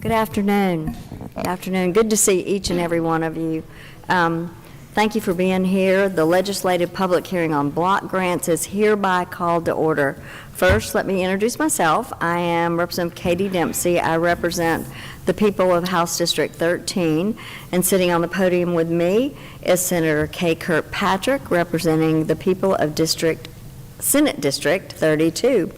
Good afternoon. Good afternoon. Good to see each and every one of you. Thank you for being here. The legislative public hearing on block grants is hereby called to order. First, let me introduce myself. I am Representative Katie Dempsey. I represent the people of House District 13, and sitting on the podium with me is Senator Kay Kirkpatrick, representing the people of Senate District 32.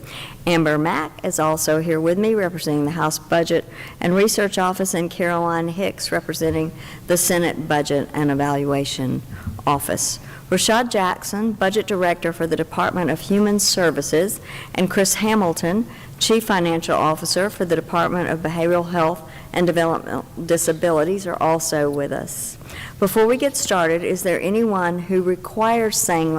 Amber Mack is also here with me, representing the House Budget and Research Office, and Caroline Hicks, representing the Senate Budget and Evaluation Office. Rashad Jackson, Budget Director for the Department of Human Services, and Chris Hamilton, Chief Financial Officer for the Department of Behavioral Health and Developmental Disabilities, are also with us. Before we get started, is there anyone who requires sign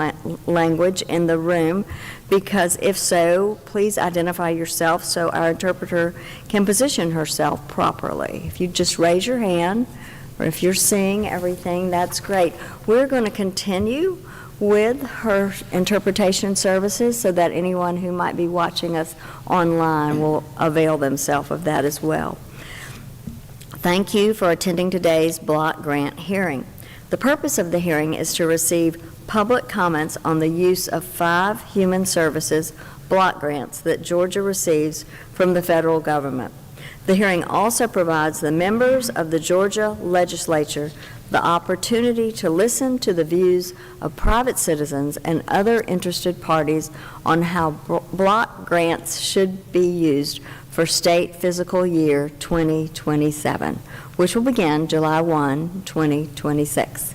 language in the room? Because if so, please identify yourself so our interpreter can position herself properly. If you just raise your hand, or if you're seeing everything, that's great. We're going to continue with her interpretation services so that anyone who might be watching us online will avail themselves of that as well. Thank you for attending today's block grant hearing. The purpose of the hearing is to receive public comments on the use of 5 human services block grants that Georgia receives from the federal government. The hearing also provides the members of the Georgia legislature the opportunity to listen to the views of private citizens and other interested parties on how block grants should be used for state fiscal year 2027, which will begin July 1, 2026.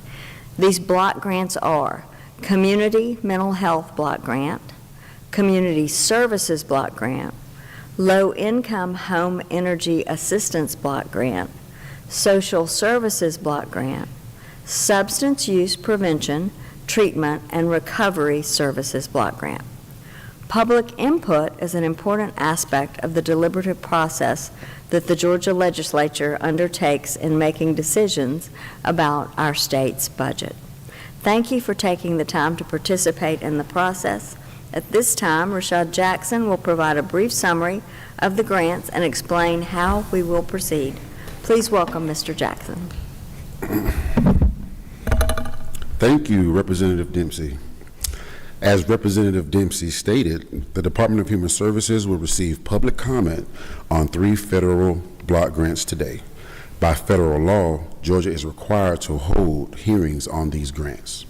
These block grants are Community Mental Health Block Grant, Community Services Block Grant, Low Income Home Energy Assistance Block Grant, Social Services Block Grant, Substance Use Prevention, Treatment, and Recovery Services Block Grant. Public input is an important aspect of the deliberative process that the Georgia legislature undertakes in making decisions about our state's budget. Thank you for taking the time to participate in the process. At this time, Rashad Jackson will provide a brief summary of the grants and explain how we will proceed. Please welcome Mr. Jackson. Thank you, Representative Dempsey. As Representative Dempsey stated, the Department of Human Services will receive public comment on 3 federal block grants today. By federal law, Georgia is required to hold hearings on these grants.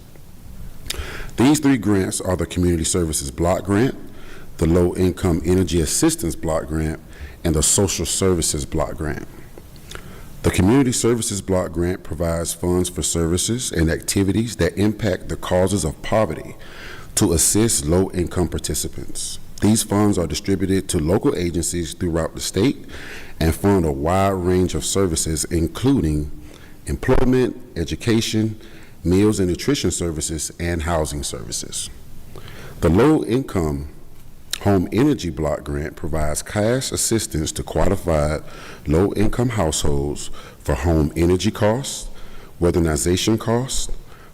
These 3 grants are the Community Services Block Grant, the Low Income Energy Assistance Block Grant, and the Social Services Block Grant. The Community Services Block Grant provides funds for services and activities that impact the causes of poverty to assist low-income participants. These funds are distributed to local agencies throughout the state and fund a wide range of services, including employment, education, meals and nutrition services, and housing services. The Low-Income Home Energy Block Grant provides cash assistance to qualified low-income households for home energy costs, weatherization costs,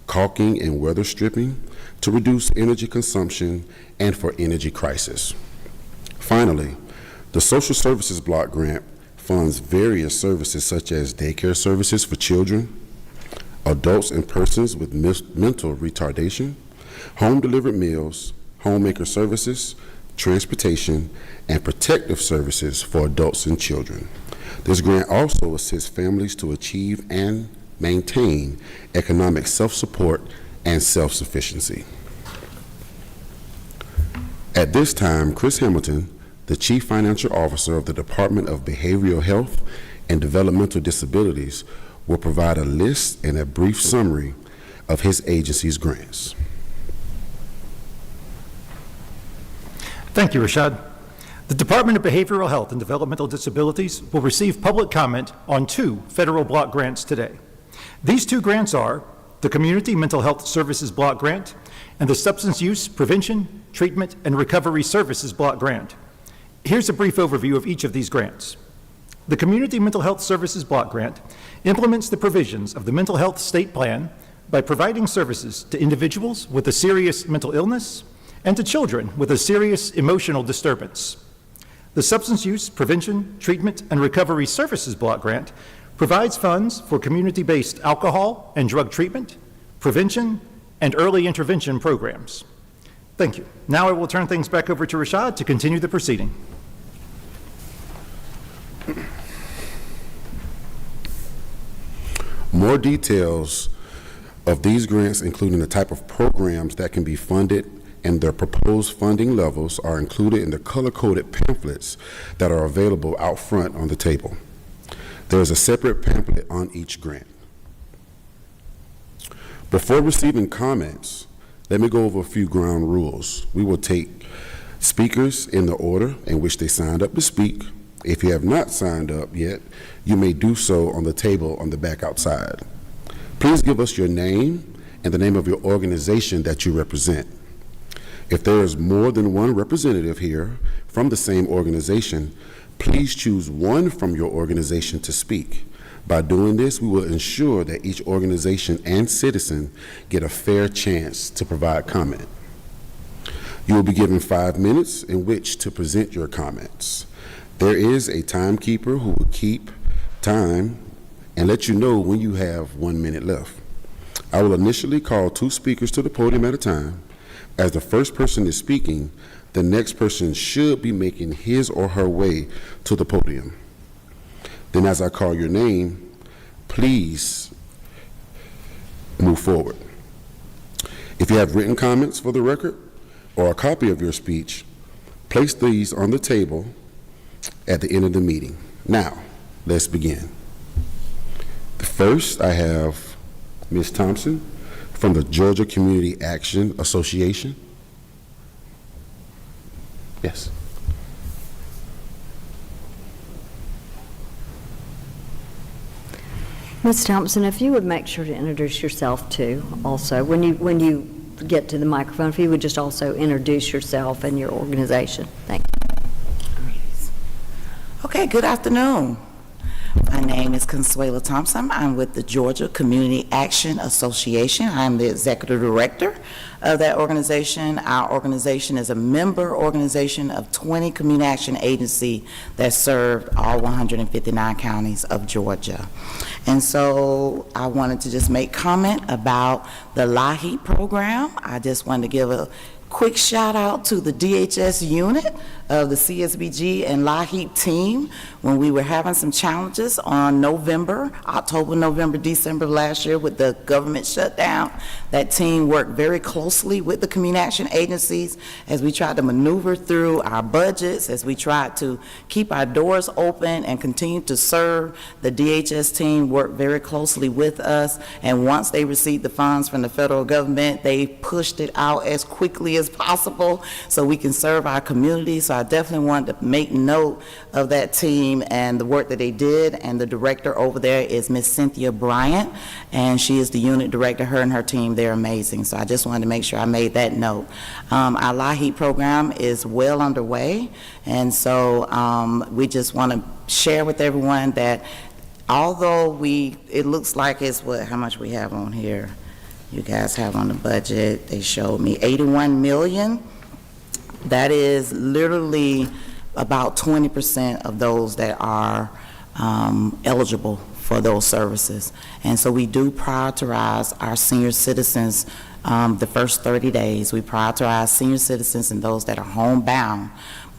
caulking and weather stripping, to reduce energy consumption and for energy crisis. Finally, the Social Services Block Grant funds various services such as daycare services for children, adults and persons with mental retardation, home-delivered meals, homemaker services, transportation, and protective services for adults and children. This grant also assists families to achieve and maintain economic self-support and self-sufficiency. At this time, Chris Hamilton, the Chief Financial Officer of the Department of Behavioral Health and Developmental Disabilities, will provide a list and a brief summary of his agency's grants. Thank you, Rashad. The Department of Behavioral Health and Developmental Disabilities will receive public comment on 2 federal block grants today. These 2 grants are the Community Mental Health Services Block Grant and the Substance Use Prevention, Treatment, and Recovery Services Block Grant. Here's a brief overview of each of these grants. The Community Mental Health Services Block Grant implements the provisions of the Mental Health State Plan by providing services to individuals with a serious mental illness and to children with a serious emotional disturbance. The Substance Use Prevention, Treatment, and Recovery Services Block Grant provides funds for community-based alcohol and drug treatment, prevention, and early intervention programs. Thank you. Now I will turn things back over to Rashad to continue the proceeding. More details of these grants, including the type of programs that can be funded and their proposed funding levels, are included in the color-coded pamphlets that are available out front on the table. There is a separate pamphlet on each grant. Before receiving comments, let me go over a few ground rules. We will take speakers in the order in which they signed up to speak. If you have not signed up yet, you may do so on the table on the back outside. Please give us your name and the name of your organization that you represent. If there is more than one representative here from the same organization, please choose one from your organization to speak. By doing this, we will ensure that each organization and citizen get a fair chance to provide comment. You will be given 5 minutes in which to present your comments. There is a timekeeper who will keep time and let you know when you have 1 minute left. I will initially call 2 speakers to the podium at a time. As the first person is speaking, the next person should be making his or her way to the podium. Then as I call your name, please move forward. If you have written comments for the record or a copy of your speech, place these on the table at the end of the meeting. Now, let's begin. First, I have Ms. Thompson from the Georgia Community Action Association. Yes. Ms. Thompson, if you would make sure to introduce yourself too, also, when you get to the microphone, if you would just also introduce yourself and your organization. Thank you. Okay, good afternoon. My name is Consuela Thompson. I'm with the Georgia Community Action Association. I'm the executive director of that organization. Our organization is a member organization of 20 community action agencies that serve all 159 counties of Georgia. And so I wanted to just make comment about the LIHEAP program. I just wanted to give a quick shout out to the DHS unit of the CSBG and LIHEAP team when we were having some challenges on October, November, December last year with the government shutdown. That team worked very closely with the community action agencies as we tried to maneuver through our budgets, as we tried to keep our doors open and continue to serve. The DHS team worked very closely with us, and once they received the funds from the federal government, they pushed it out as quickly as possible so we can serve our community. So I definitely wanted to make note of that team and the work that they did, and the director over there is Miss Cynthia Bryant, and she is the unit director. Her and her team, they're amazing. So I just wanted to make sure I made that note. Our LIHEAP program is well underway, and so we just want to share with everyone that although it looks like it's how much we have on here. You guys have on the budget, they showed me 81 million. That is literally about 20% of those that are eligible for those services. And so we do prioritize our senior citizens the first 30 days. We prioritize senior citizens and those that are homebound.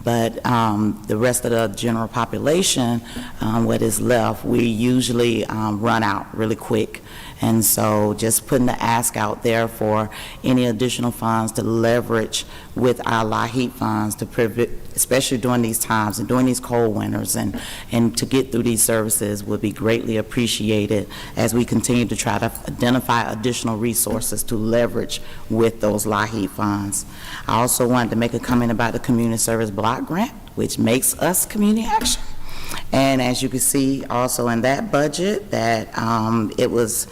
But the rest of the general population, what is left, we usually run out really quick. And so just putting the ask out there for any additional funds to leverage with our LIHEAP funds to especially during these times and during these cold winters, and to get through these services would be greatly appreciated as we continue to try to identify additional resources to leverage with those LIHEAP funds. I also wanted to make a comment about the Community Service Block Grant, which makes us community action. And as you can see also in that budget that it was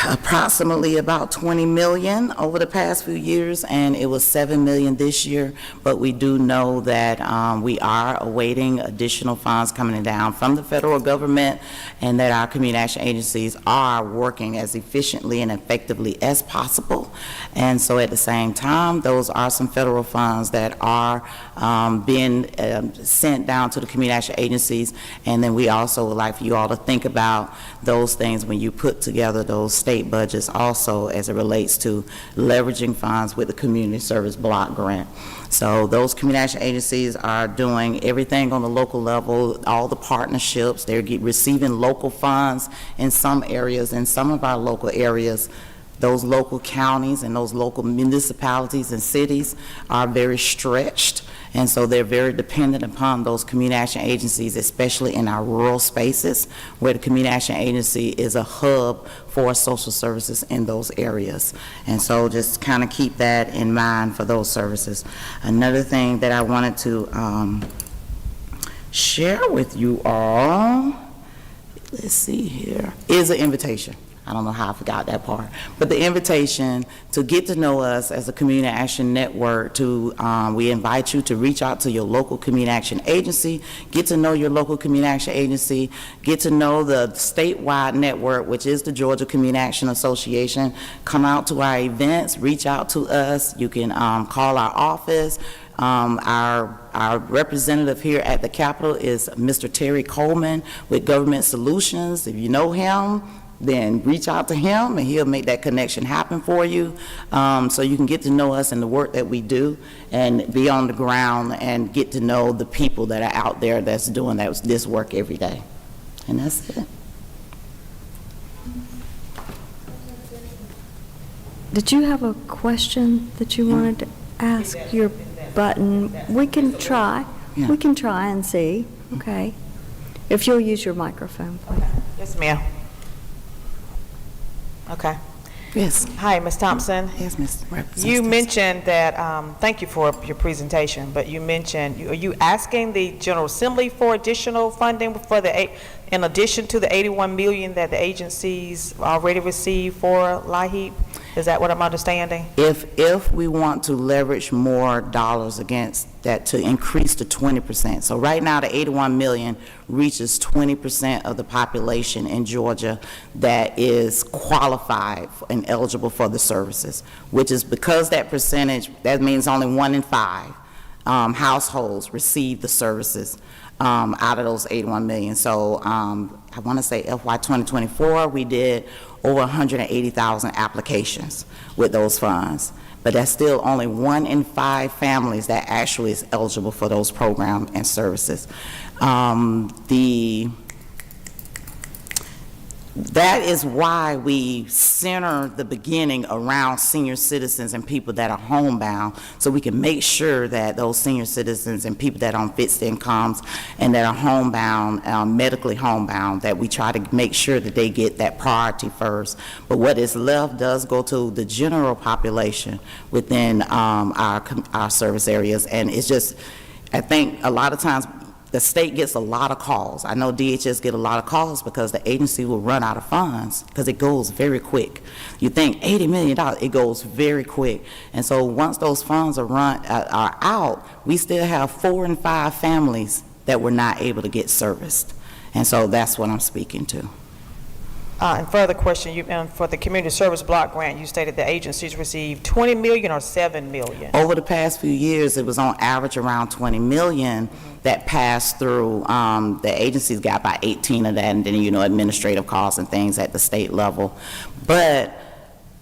approximately about 20 million over the past few years, and it was 7 million this year. But we do know that we are awaiting additional funds coming down from the federal government, and that our community action agencies are working as efficiently and effectively as possible. And so at the same time, those are some federal funds that are being sent down to the community action agencies. And then we also would like for you all to think about those things when you put together those state budgets also as it relates to leveraging funds with the community service block grant. So those community action agencies are doing everything on the local level, all the partnerships. They're receiving local funds in some areas. In some of our local areas, those local counties and those local municipalities and cities are very stretched, and so they're very dependent upon those community action agencies, especially in our rural spaces, where the community action agency is a hub for social services in those areas. And so just kind of keep that in mind for those services. Another thing that I wanted to share with you all, let's see here, is an invitation. I don't know how I forgot that part. But the invitation to get to know us as a community action network, we invite you to reach out to your local community action agency, get to know your local community action agency, get to know the statewide network, which is the Georgia Community Action Association. Come out to our events, reach out to us. You can call our office. Our representative here at the Capitol is Mr. Terry Coleman with Government Solutions. If you know him, then reach out to him and he'll make that connection happen for you, so you can get to know us and the work that we do and be on the ground and get to know the people that are out there that's doing this work every day. And that's it. Did you have a question that you wanted to ask your button? We can try. Yeah. We can try and see. Okay. If you'll use your microphone, please. Yes, ma'am. Okay. Yes. Hi, Ms. Thompson. Yes, Mr. Representative. You mentioned that, thank you for your presentation, but you mentioned, are you asking the General Assembly for additional funding for in addition to the 81 million that the agencies already received for LIHEAP? Is that what I'm understanding? If we want to leverage more dollars against that to increase to 20%. So right now the 81 million reaches 20% of the population in Georgia that is qualified and eligible for the services, which is because that percentage, that means only 1 in 5 households receive the services out of those 81 million. So I want to say FY 2024, we did over 180,000 applications with those funds. But that's still only 1 in 5 families that actually is eligible for those programs and services. That is why we center the beginning around senior citizens and people that are homebound, so we can make sure that those senior citizens and people that are on fixed incomes and that are homebound, medically homebound, that we try to make sure that they get that priority first. But what is left does go to the general population within our service areas, and it's just, I think a lot of times the state gets a lot of calls. I know DHS get a lot of calls because the agency will run out of funds because it goes very quick. You think $80 million, it goes very quick. And so once those funds are out, we still have 4 and 5 families that were not able to get serviced. And so that's what I'm speaking to. And further question, for the community service block grant, you stated the agencies received 20 million or 7 million? Over the past few years, it was on average around 20 million that passed through. The agencies got about 18 of that, and then, administrative costs and things at the state level. But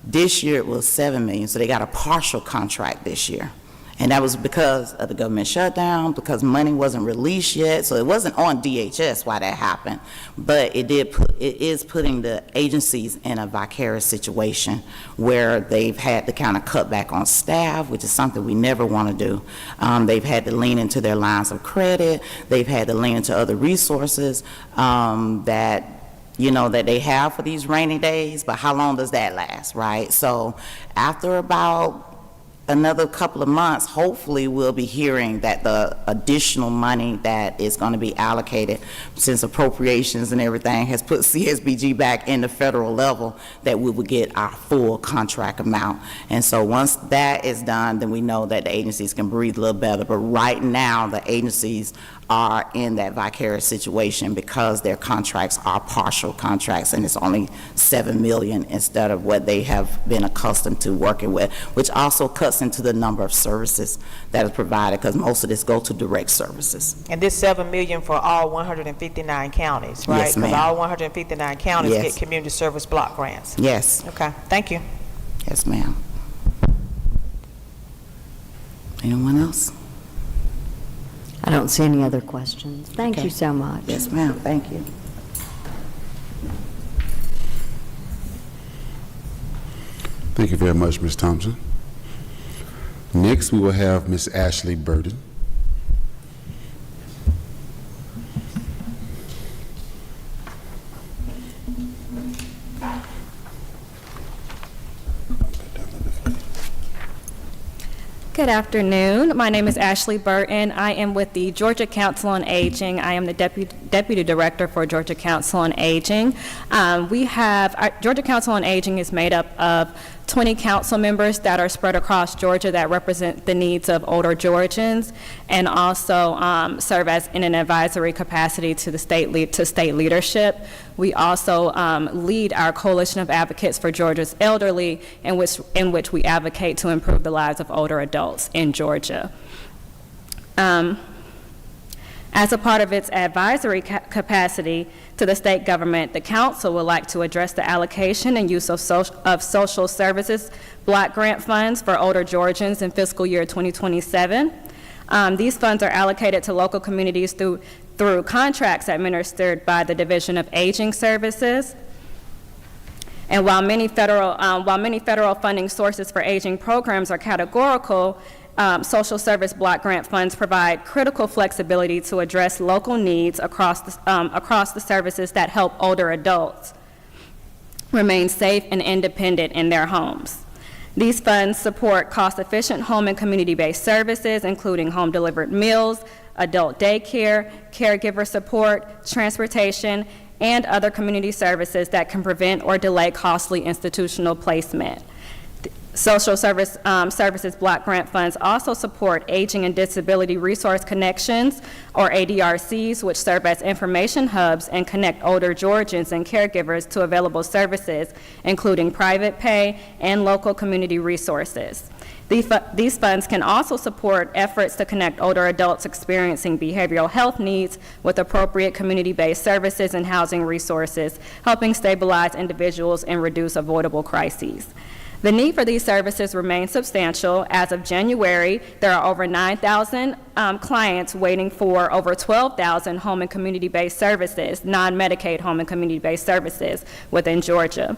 this year it was 7 million, so they got a partial contract this year. And that was because of the government shutdown, because money wasn't released yet. So it wasn't on DHS why that happened. But it is putting the agencies in a vicarious situation where they've had to kind of cut back on staff, which is something we never want to do. They've had to lean into their lines of credit. They've had to lean into other resources that they have for these rainy days. But how long does that last, right? So after about another couple of months, hopefully we'll be hearing that the additional money that is going to be allocated, since appropriations and everything has put CSBG back in the federal level, that we will get our full contract amount. And so once that is done, then we know that the agencies can breathe a little better. But right now, the agencies are in that vicarious situation because their contracts are partial contracts, and it's only $7 million instead of what they have been accustomed to working with, which also cuts into the number of services that is provided, because most of this go to direct services. And this $7 million for all 159 counties, right? Yes, ma'am. Because all 159 counties Yes. get community service block grants. Yes, Okay, thank you. yes, ma'am. Anyone else? I don't see any other questions. Thank Okay. you so much. Yes, ma'am, thank you. Thank you very much, Ms. Thompson. Next, we will have Ms. Ashley Burden. Good afternoon. My name is Ashley Burton. I am with the Georgia Council on Aging. I am the Deputy Director for Georgia Council on Aging. Our Georgia Council on Aging is made up of 20 council members that are spread across Georgia that represent the needs of older Georgians, and also serve as in an advisory capacity to the state leadership. We also lead our Coalition of Advocates for Georgia's Elderly, in which we advocate to improve the lives of older adults in Georgia. As a part of its advisory capacity to the state government, the council would like to address the allocation and use of social services block grant funds for older Georgians in fiscal year 2027. These funds are allocated to local communities through contracts administered by the Division of Aging Services. And while many federal funding sources for aging programs are categorical, social service block grant funds provide critical flexibility to address local needs across the services that help older adults remain safe and independent in their homes. These funds support cost-efficient home and community-based services, including home-delivered meals, adult daycare, caregiver support, transportation, and other community services that can prevent or delay costly institutional placement. Social services block grant funds also support Aging and Disability Resource Connections, or ADRCs, which serve as information hubs and connect older Georgians and caregivers to available services, including private pay and local community resources. These funds can also support efforts to connect older adults experiencing behavioral health needs with appropriate community-based services and housing resources, helping stabilize individuals and reduce avoidable crises. The need for these services remains substantial. As of January, there are over 9,000 clients waiting for over 12,000 home and community-based services, non-Medicaid home and community-based services within Georgia.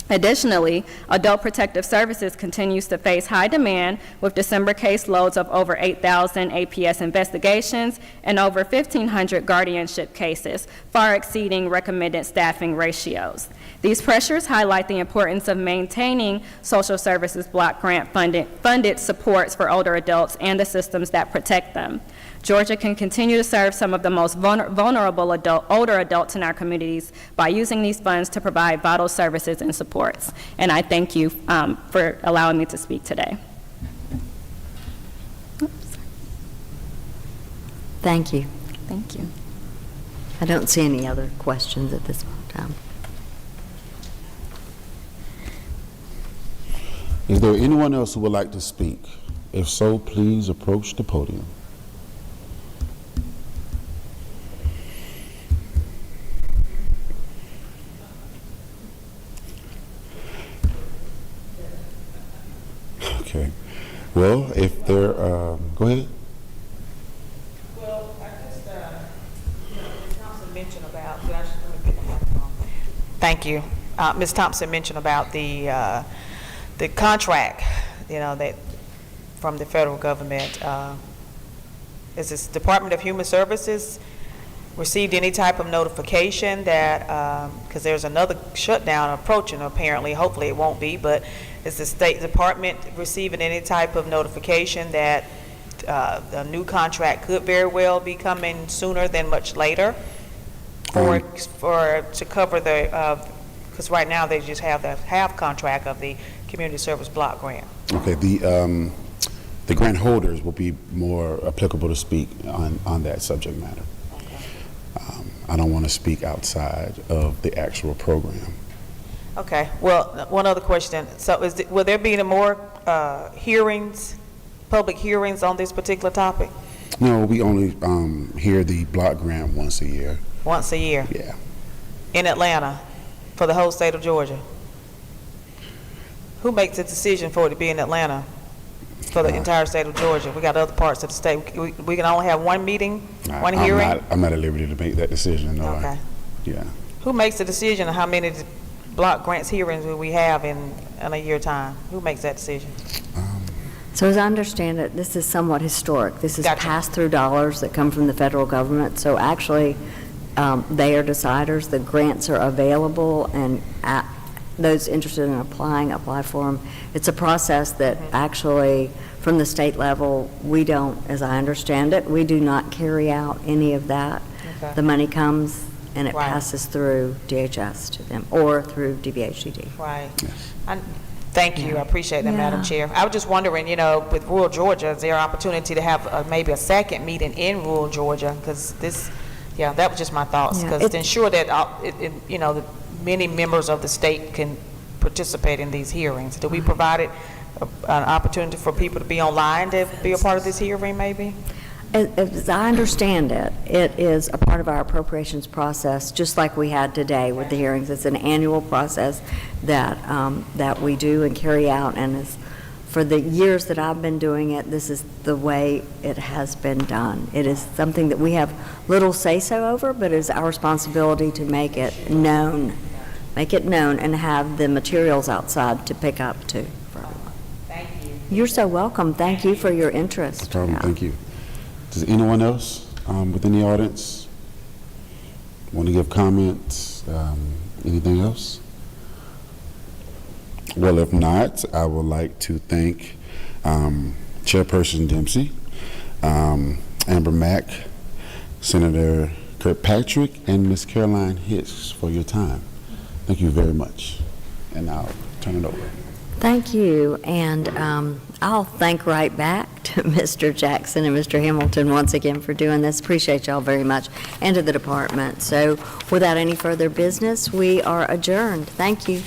Additionally, Adult Protective Services continues to face high demand, with December caseloads of over 8,000 APS investigations and over 1,500 guardianship cases, far exceeding recommended staffing ratios. These pressures highlight the importance of maintaining social services block grant funded supports for older adults and the systems that protect them. Georgia can continue to serve some of the most vulnerable older adults in our communities by using these funds to provide vital services and supports. And I thank you for allowing me to speak today. Thank you. Thank you. I don't see any other questions at this time. Is there anyone else who would like to speak? If so, please approach the podium. Okay. Well, if there, go ahead. Well, I just, Ms. Thompson mentioned about, let me get the microphone. Thank you. Ms. Thompson mentioned about the contract, that from the federal government. Is this Department of Human Services received any type of notification that, because there's another shutdown approaching apparently, hopefully it won't be, but Is the State Department receiving any type of notification that the new contract could very well be coming sooner than much later to cover the, because right now they just have the half contract of the community service block grant? Okay, the grant holders will be more applicable to speak on that subject matter. I don't want to speak outside of the actual program. Okay, well, one other question. So will there be any more hearings, public hearings on this particular topic? No, we only hear the block grant once a year. Once a year? Yeah. In Atlanta, for the whole state of Georgia? Who makes the decision for it to be in Atlanta for the entire state of Georgia? We got other parts of the state. We can only have one meeting, one hearing? I'm not at liberty to make that decision, no. Okay. Yeah. Who makes the decision on how many block grants hearings will we have in a year time? Who makes that decision? So as I understand it, this is somewhat historic. This is Gotcha. pass-through dollars that come from the federal government. So actually, they are deciders. The grants are available, and those interested in applying, apply for them. It's a process that actually, from the state level, we don't, as I understand it, we do not carry out any of that. Okay. The money comes and it Right. passes through DHS to them, or through DBHDD. Right. Yes. Thank you. I appreciate that, Madam Yeah. Chair. I was just wondering, with rural Georgia, is there an opportunity to have maybe a second meeting in rural Georgia? Because that was just my thoughts. Yeah, Because to ensure that, the many members of the state can participate in these hearings. Do we provide an opportunity for people to be online to be a part of this hearing, maybe? As I understand it, it is a part of our appropriations process, just like we had today with the hearings. It's an annual process that we do and carry out, and for the years that I've been doing it, this is the way it has been done. It is something that we have little say-so over, but it is our responsibility to make it known, and have the materials outside to pick up too for everyone. Thank you. You're so welcome. Thank you for your interest. No problem, Yeah. thank you. Does anyone else within the audience want to give comments? Anything else? Well, if not, I would like to thank Chairperson Dempsey, Amber Mack, Senator Kirkpatrick, and Ms. Caroline Hicks for your time. Thank you very much. And I'll turn it over. Thank you, and I'll thank right back to Mr. Jackson and Mr. Hamilton once again for doing this. Appreciate y'all very much, and to the department. So without any further business, we are adjourned. Thank you.